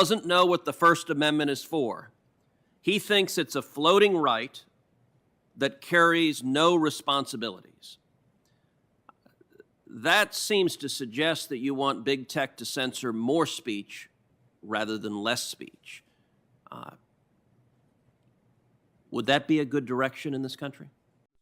doesn't know what the First Amendment is for. He thinks it's a floating right that carries no responsibilities. That seems to suggest that you want big tech to censor more speech rather than less speech. Would that be a good direction in this country?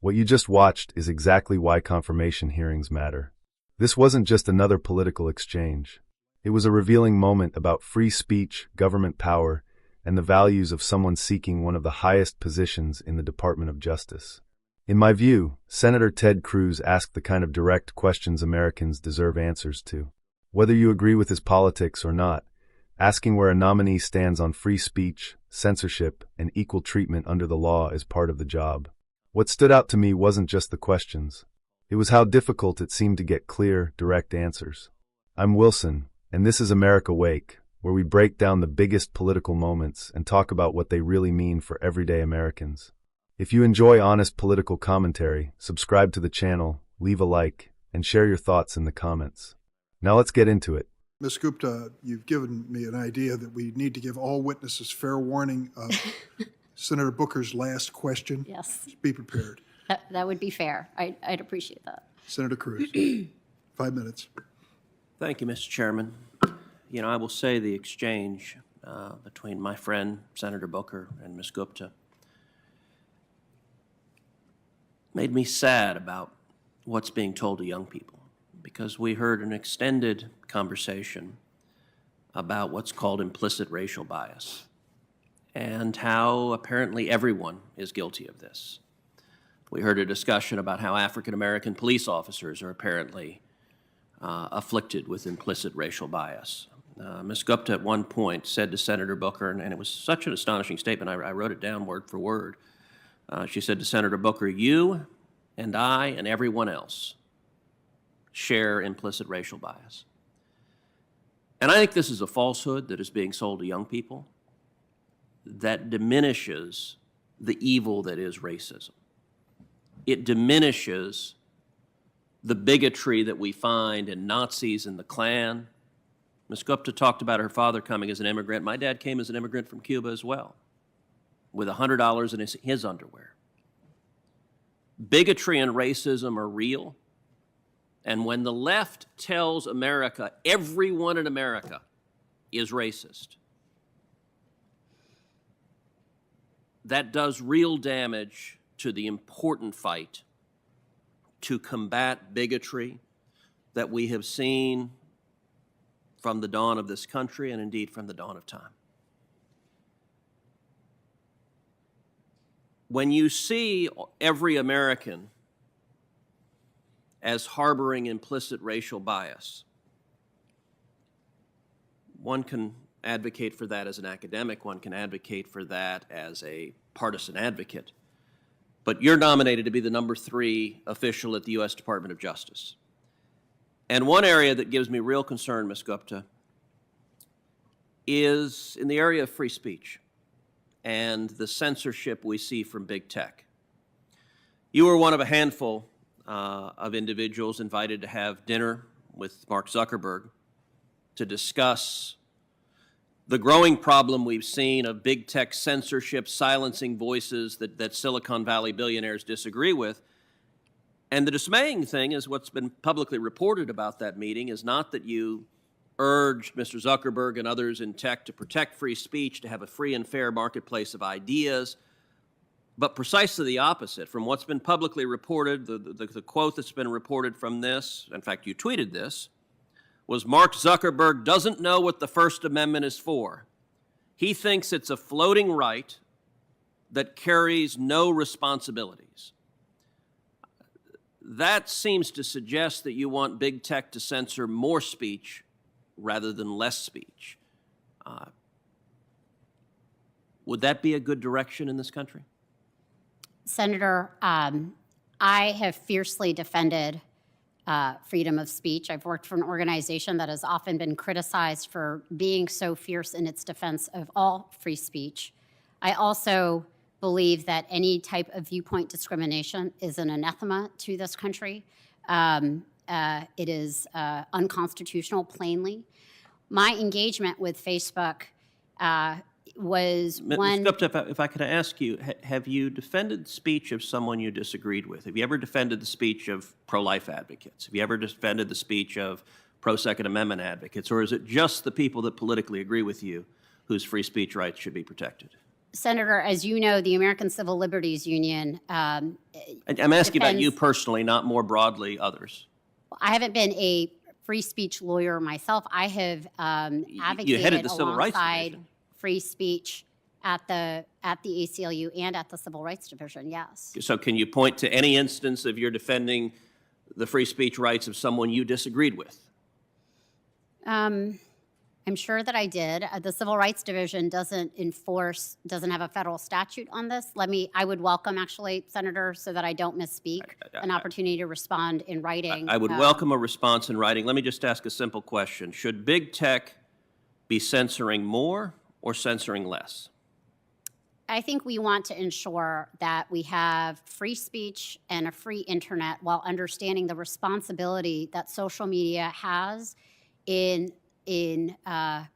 What you just watched is exactly why confirmation hearings matter. This wasn't just another political exchange. It was a revealing moment about free speech, government power, and the values of someone seeking one of the highest positions in the Department of Justice. In my view, Senator Ted Cruz asked the kind of direct questions Americans deserve answers to. Whether you agree with his politics or not, asking where a nominee stands on free speech, censorship, and equal treatment under the law is part of the job. What stood out to me wasn't just the questions. It was how difficult it seemed to get clear, direct answers. I'm Wilson, and this is America Wake, where we break down the biggest political moments and talk about what they really mean for everyday Americans. If you enjoy honest political commentary, subscribe to the channel, leave a like, and share your thoughts in the comments. Now let's get into it. Ms. Gupta, you've given me an idea that we need to give all witnesses fair warning of Senator Booker's last question. Yes. Be prepared. That would be fair. I'd appreciate that. Senator Cruz, 5 minutes. Thank you, Mr. Chairman. You know, I will say the exchange between my friend, Senator Booker, and Ms. Gupta made me sad about what's being told to young people, because we heard an extended conversation about what's called implicit racial bias and how apparently everyone is guilty of this. We heard a discussion about how African-American police officers are apparently afflicted with implicit racial bias. Ms. Gupta at one point said to Senator Booker, and it was such an astonishing statement, I wrote it down word for word. She said to Senator Booker, "You and I and everyone else share implicit racial bias." And I think this is a falsehood that is being sold to young people that diminishes the evil that is racism. It diminishes the bigotry that we find in Nazis and the Klan. Ms. Gupta talked about her father coming as an immigrant. My dad came as an immigrant from Cuba as well, with $100 in his underwear. Bigotry and racism are real. And when the left tells America everyone in America is racist, that does real damage to the important fight to combat bigotry that we have seen from the dawn of this country and indeed from the dawn of time. When you see every American as harboring implicit racial bias, one can advocate for that as an academic, one can advocate for that as a partisan advocate, but you're nominated to be the number 3 official at the U.S. Department of Justice. And one area that gives me real concern, Ms. Gupta, is in the area of free speech and the censorship we see from big tech. You were one of a handful of individuals invited to have dinner with Mark Zuckerberg to discuss the growing problem we've seen of big tech censorship, silencing voices that Silicon Valley billionaires disagree with. And the dismaying thing is what's been publicly reported about that meeting is not that you urged Mr. Zuckerberg and others in tech to protect free speech, to have a free and fair marketplace of ideas, but precisely the opposite. From what's been publicly reported, the quote that's been reported from this, in fact, you tweeted this, was Mark Zuckerberg doesn't know what the First Amendment is for. He thinks it's a floating right that carries no responsibilities. That seems to suggest that you want big tech to censor more speech rather than less speech. Would that be a good direction in this country? Senator, I have fiercely defended freedom of speech. I've worked for an organization that has often been criticized for being so fierce in its defense of all free speech. I also believe that any type of viewpoint discrimination is an anathema to this country. It is unconstitutional, plainly. My engagement with Facebook was Ms. one. Gupta, if I could ask you, have you defended the speech of someone you disagreed with? Have you ever defended the speech of pro-life advocates? Have you ever defended the speech of pro-Second Amendment advocates? Or is it just the people that politically agree with you whose free speech rights should be protected? Senator, as you know, the American Civil Liberties Union. I'm asking about you defends- personally, not more broadly others. I haven't been a free speech lawyer myself. I have advocated headed the Civil Rights alongside Division. free speech at the ACLU and at the Civil Rights Division. Yes. So can you point to any instance of your defending the free speech rights of someone you disagreed with? I'm sure that I did. The Civil Rights Division doesn't have a federal statute on this. I would welcome, actually, Senator, so that I don't misspeak, an opportunity to respond in writing. I would welcome a response in writing. Let me just ask a simple question. Should big tech be censoring more or censoring less? I think we want to ensure that we have free speech and a free internet while understanding the responsibility that social media has in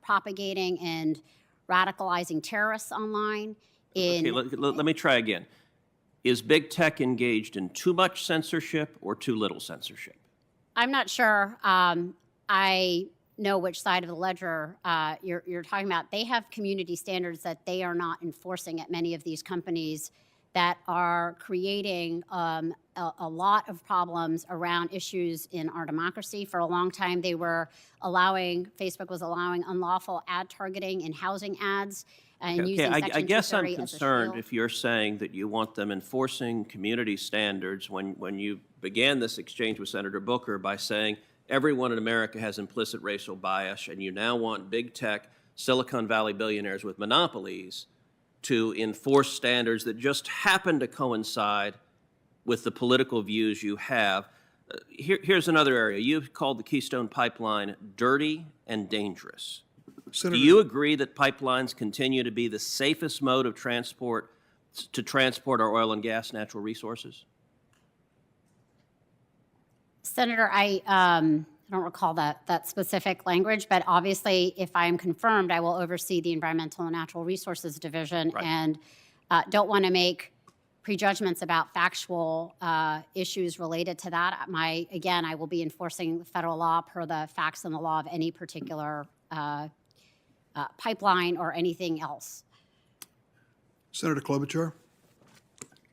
propagating and radicalizing terrorists online. Okay, let me try again. Is big tech engaged in too much censorship or too little censorship? I'm not sure. I know which side of the ledger you're talking about. They have community standards that they are not enforcing at many of these companies that are creating a lot of problems around issues in our democracy. For a long time, Facebook was allowing unlawful ad targeting in housing ads and using Section I guess I'm 230 as a concerned shield. if you're saying that you want them enforcing community standards when you began this exchange with Senator Booker by saying everyone in America has implicit racial bias, and you now want big tech, Silicon Valley billionaires with monopolies to enforce standards that just happen to coincide with the political views you have. Here's another area. You've called the Keystone Pipeline dirty and dangerous. Senator, Do you agree that pipelines continue to be the safest mode of transport to transport our oil and gas natural resources? Senator, I don't recall that specific language, but obviously, if I am confirmed, I will oversee the Environmental and Natural Resources Division, Right. and don't want to make prejudgments about factual issues related to that. Again, I will be enforcing federal law per the facts and the law of any particular pipeline or anything else. Senator Klobuchar.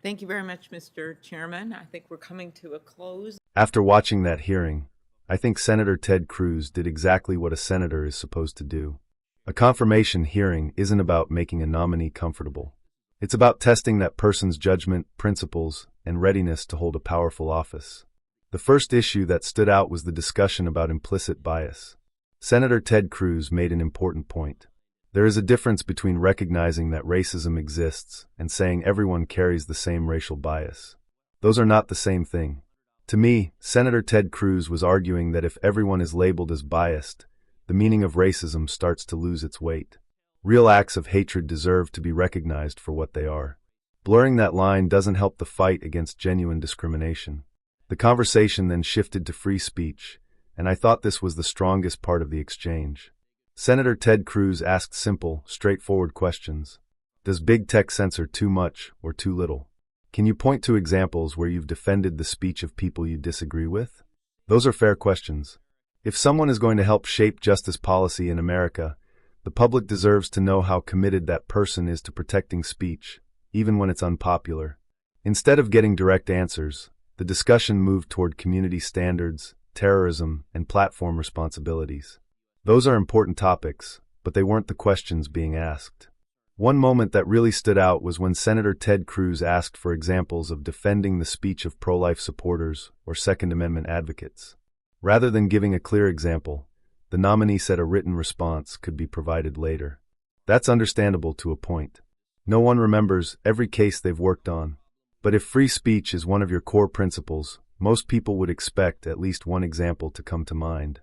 Thank you very much, Mr. Chairman. I think we're coming to a close. After watching that hearing, I think Senator Ted Cruz did exactly what a senator is supposed to do. A confirmation hearing isn't about making a nominee comfortable. It's about testing that person's judgment, principles, and readiness to hold a powerful office. The first issue that stood out was the discussion about implicit bias. Senator Ted Cruz made an important point. There is a difference between recognizing that racism exists and saying everyone carries the same racial bias. Those are not the same thing. To me, Senator Ted Cruz was arguing that if everyone is labeled as biased, the meaning of racism starts to lose its weight. Real acts of hatred deserve to be recognized for what they are. Blurring that line doesn't help the fight against genuine discrimination. The conversation then shifted to free speech, and I thought this was the strongest part of the exchange. Senator Ted Cruz asked simple, straightforward questions. Does big tech censor too much or too little? Can you point to examples where you've defended the speech of people you disagree with? Those are fair questions. If someone is going to help shape justice policy in America, the public deserves to know how committed that person is to protecting speech, even when it's unpopular. Instead of getting direct answers, the discussion moved toward community standards, terrorism, and platform responsibilities. Those are important topics, but they weren't the questions being asked. One moment that really stood out was when Senator Ted Cruz asked for examples of defending the speech of pro-life supporters or Second Amendment advocates. Rather than giving a clear example, the nominee said a written response could be provided later. That's understandable to a point. No one remembers every case they've worked on. But if free speech is one of your core principles, most people would expect at least one example to come to mind.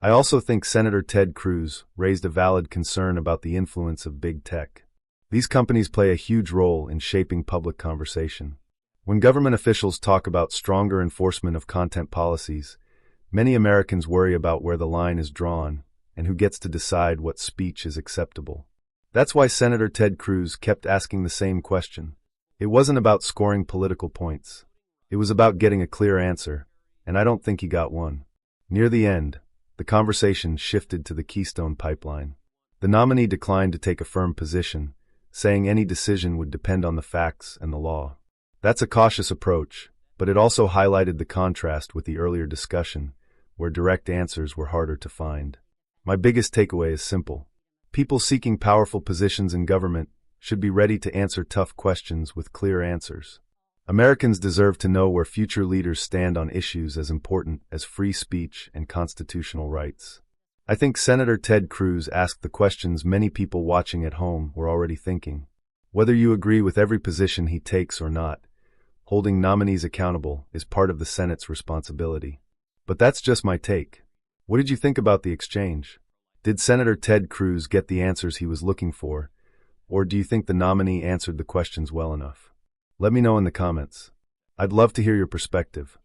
I also think Senator Ted Cruz raised a valid concern about the influence of big tech. These companies play a huge role in shaping public conversation. When government officials talk about stronger enforcement of content policies, many Americans worry about where the line is drawn and who gets to decide what speech is acceptable. That's why Senator Ted Cruz kept asking the same question. It wasn't about scoring political points. It was about getting a clear answer, and I don't think he got one. Near the end, the conversation shifted to the Keystone Pipeline. The nominee declined to take a firm position, saying any decision would depend on the facts and the law. That's a cautious approach, but it also highlighted the contrast with the earlier discussion, where direct answers were harder to find. My biggest takeaway is simple. People seeking powerful positions in government should be ready to answer tough questions with clear answers. Americans deserve to know where future leaders stand on issues as important as free speech and constitutional rights. I think Senator Ted Cruz asked the questions many people watching at home were already thinking. Whether you agree with every position he takes or not, holding nominees accountable is part of the Senate's responsibility. But that's just my take. What did you think about the exchange? Did Senator Ted Cruz get the answers he was looking for, or do you think the nominee answered the questions well enough? Let me know in the comments. I'd love to hear your perspective.